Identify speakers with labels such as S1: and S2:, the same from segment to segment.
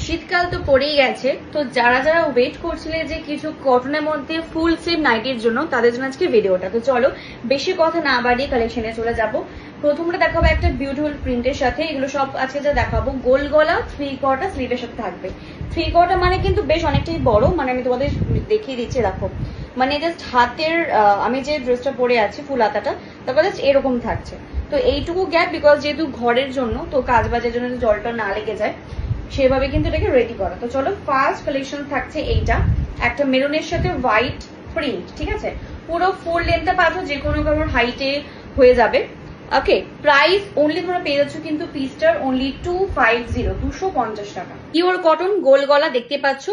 S1: শীতকাল তো পড়েই গেছে, তো যারা যারা ওয়েট করছিলে যে কিছু কটনের মধ্যে ফুল স্লিভ নাইটির জন্য, তাদের জন্য আজকে ভিডিওটা। তো চলো বেশি কথা না বাড়িয়ে কালেকশনে চলে যাব। প্রথমটা দেখাবো একটা বিউটিফুল প্রিন্টের সাথে। এগুলো সব আজকে যা দেখাবো গোল গলা 3/4 স্লিভের সাথে থাকবে। 3/4 মানে কিন্তু বেশ অনেকটাই বড়, মানে আমি তোমাদের দেখিয়ে দিচ্ছি, দেখো মানে জাস্ট হাতের আমি যে ড্রেসটা পরে আছি ফুল হাতাটা, তারপর জাস্ট এরকম থাকছে। তো এইটুকু গ্যাপ, বিকজ যেহেতু ঘরের জন্য, তো কাজ বাজের জন্য জলটা না লেগে যায় সেভাবে কিন্তু এটাকে রেডি করা। তো চলো ফার্স্ট কালেকশন থাকছে এইটা, একটা মেরুনের সাথে হোয়াইট প্রিন্ট, ঠিক আছে? পুরো ফুল লেন্থটা পাচ্ছ, যে কোনো কারোর হাইটে হয়ে যাবে। ওকে, প্রাইস অনলি তোমরা পেয়ে যাচ্ছ কিন্তু পিসটার অনলি 250 টাকা। পিওর কটন গোল গলা দেখতে পাচ্ছ,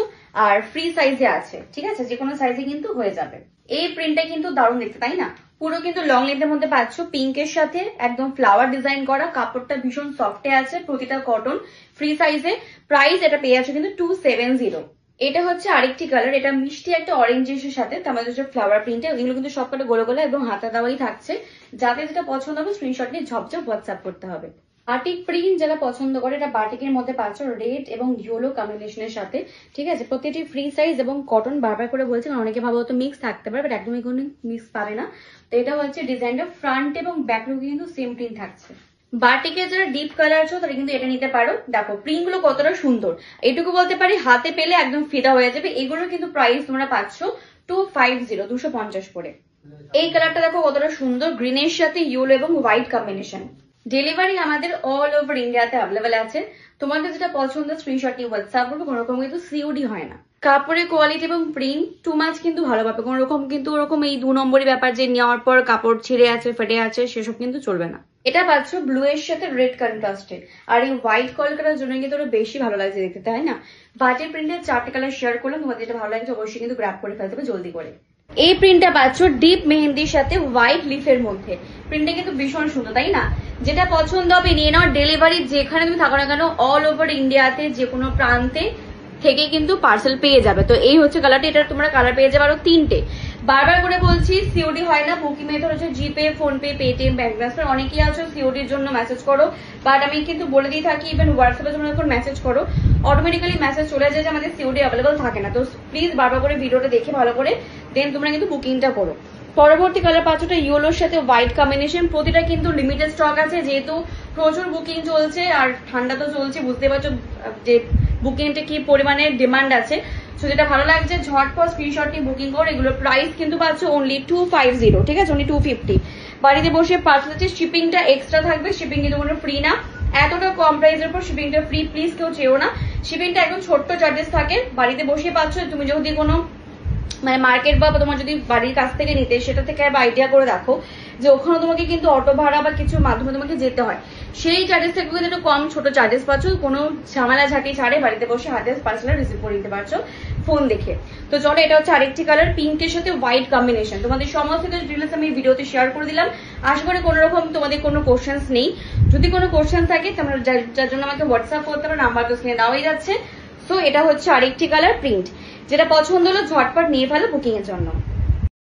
S1: আর ফ্রি সাইজে আছে, ঠিক আছে? যে কোনো সাইজে কিন্তু হয়ে যাবে। এই প্রিন্টটা কিন্তু দারুণ দেখতে, তাই না? পুরো কিন্তু লং লেন্থের মধ্যে পাচ্ছ, পিঙ্কের সাথে একদম ফ্লাওয়ার ডিজাইন করা, কাপড়টা ভীষণ সফটে আছে, প্রতিটা কটন, ফ্রি সাইজে। প্রাইস এটা পেয়ে যাচ্ছ কিন্তু 270। এটা হচ্ছে আরেকটি কালার, এটা মিষ্টি একটা অরেঞ্জের সাথে আমাদের হচ্ছে ফ্লাওয়ার প্রিন্টে। এগুলো কিন্তু সবকটা গোলা গোলা এবং হাতা দেওয়াই থাকছে। যাতে যেটা পছন্দ হবে স্ক্রিনশট নিয়ে ঝপঝপ হোয়াটসঅ্যাপ করতে হবে। বাটিক প্রিন্ট যারা পছন্দ করে, এটা বাটিকের মধ্যে পাচ্ছ রেড এবং ইয়েলো কম্বিনেশনের সাথে, ঠিক আছে? প্রতিটি ফ্রি সাইজ এবং কটন, বারবার করে বলছি কারণ অনেকে ভাবো তো মিক্স থাকতে পারে, বাট একদমই কোনো মিক্স পাবে না। তো এটা হচ্ছে ডিজাইনটা, ফ্রন্ট এবং ব্যাক লুকে কিন্তু সেম প্রিন্ট থাকছে। বাটিকে যারা ডিপ কালার আছো তারা কিন্তু এটা নিতে পারো। দেখো প্রিন্ট গুলো কতটা সুন্দর, এইটুকু বলতে পারি হাতে পেলে একদম ফিদা হয়ে যাবে। এগুলোর কিন্তু প্রাইস তোমরা পাচ্ছ 250 করে। এই কালারটা দেখো কতটা সুন্দর, গ্রিনের সাথে ইয়েলো এবং হোয়াইট কম্বিনেশন। ডেলিভারি আমাদের অল ওভার ইন্ডিয়াতে অ্যাভেলেবেল আছে। তোমাদের যেটা পছন্দ স্ক্রিনশট নিয়ে হোয়াটসঅ্যাপ করবে, কোনো রকম কিন্তু সিওডি হয় না। কাপড়ের কোয়ালিটি এবং প্রিন্ট টু মাচ কিন্তু ভালো পাবে, কোনো রকম কিন্তু ওরকম এই 2 নম্বরই ব্যাপার যে নেওয়ার পর কাপড় ছিঁড়ে আছে ফেটে আছে সেসব কিন্তু চলবে না। এটা পাচ্ছ ব্লু এর সাথে রেড কন্ট্রাস্টে, আর এই হোয়াইট কলকাতার জন্য কিন্তু ওরা বেশি ভালো লাগছে দেখতে, তাই না? বাটিক প্রিন্টের 4টে কালার শেয়ার করলাম, তোমাদের যেটা ভালো লাগছে অবশ্যই কিন্তু গ্র্যাব করে ফেলতে হবে জলদি করে। এই প্রিন্টটা পাচ্ছ ডিপ মেহেন্দির সাথে হোয়াইট লিফের মধ্যে। প্রিন্টটা কিন্তু ভীষণ সুন্দর, তাই না? যেটা পছন্দ হবে নিয়ে নাও। ডেলিভারি যেখানে তুমি থাকো না কেন অল ওভার ইন্ডিয়াতে যে কোনো প্রান্তে থেকে কিন্তু পার্সেল পেয়ে যাবে। তো এই হচ্ছে কালারটা, এটা তোমরা কালার পেয়ে যাবে আরো 3টে। বারবার করে বলছি সিওডি হয় না, বুকিং মেথড হচ্ছে জিপে, ফোনপে, পেটিএম, ব্যাংক ট্রান্সফার। অনেকেই আছো সিওডির জন্য মেসেজ করো, বাট আমি কিন্তু বলে দিয়ে থাকি ইভেন হোয়াটসঅ্যাপে তোমরা যখন মেসেজ করো অটোমেটিক্যালি মেসেজ চলে যায় যে আমাদের সিওডি অ্যাভেলেবল থাকে না। তো প্লিজ বারবার করে ভিডিওটা দেখে ভালো করে দেন তোমরা কিন্তু বুকিংটা করো। পরবর্তী কালার পাঁচটা ইয়েলোর সাথে হোয়াইট কম্বিনেশন, প্রতিটা কিন্তু লিমিটেড স্টক আছে, যেহেতু প্রচুর বুকিং চলছে আর ঠান্ডা তো চলছে, বুঝতে পারছো যে বুকিংটা কি পরিমাণে ডিমান্ড আছে। সো যেটা ভালো লাগছে ঝটপট স্ক্রিনশট নিয়ে বুকিং করো। এগুলোর প্রাইস কিন্তু পাচ্ছ অনলি 250, ঠিক আছে? অনলি 250। বাড়িতে বসে পার্সেল আছে, শিপিংটা এক্সট্রা থাকবে, শিপিং কিন্তু কোনো ফ্রি না। এতটা কম প্রাইসের উপর শিপিংটা ফ্রি, প্লিজ কেউ চেয়েও না। শিপিংটা একদম ছোট্ট চার্জেস থাকে, বাড়িতে বসে পাচ্ছ। তুমি যদি কোনো মানে মার্কেট বা তোমার যদি বাড়ির কাছ থেকে নিতে, সেটা থেকে আইডিয়া করে রাখো যে ওখানে তোমাকে কিন্তু অটো ভাড়া বা কিছু মাধ্যমে তোমাকে যেতে হয়, সেই চার্জেস থেকে কিন্তু একটু কম ছোট চার্জেস পাচ্ছ। কোনো ঝামেলা ঝাঁটি ছাড়ে বাড়িতে বসে হাতে পার্সেল রিসিভ করে নিতে পারছো ফোন দেখে। তো চলো এটা হচ্ছে আরেকটি কালার, পিঙ্কের সাথে হোয়াইট কম্বিনেশন। তোমাদের সমস্ত কিছু ডিটেলস আমি ভিডিওতে শেয়ার করে দিলাম। আশা করি কোনো রকম তোমাদের কোনো কোশ্চেন্স নেই। যদি কোনো কোশ্চেন থাকে তোমরা যার জন্য আমাকে হোয়াটসঅ্যাপ করতে পারো, নাম্বার তো স্ক্রিনে দেওয়াই যাচ্ছে। সো এটা হচ্ছে আরেকটি কালার প্রিন্ট, যেটা পছন্দ হলো ঝটপট নিয়ে ফেলো বুকিং এর জন্য।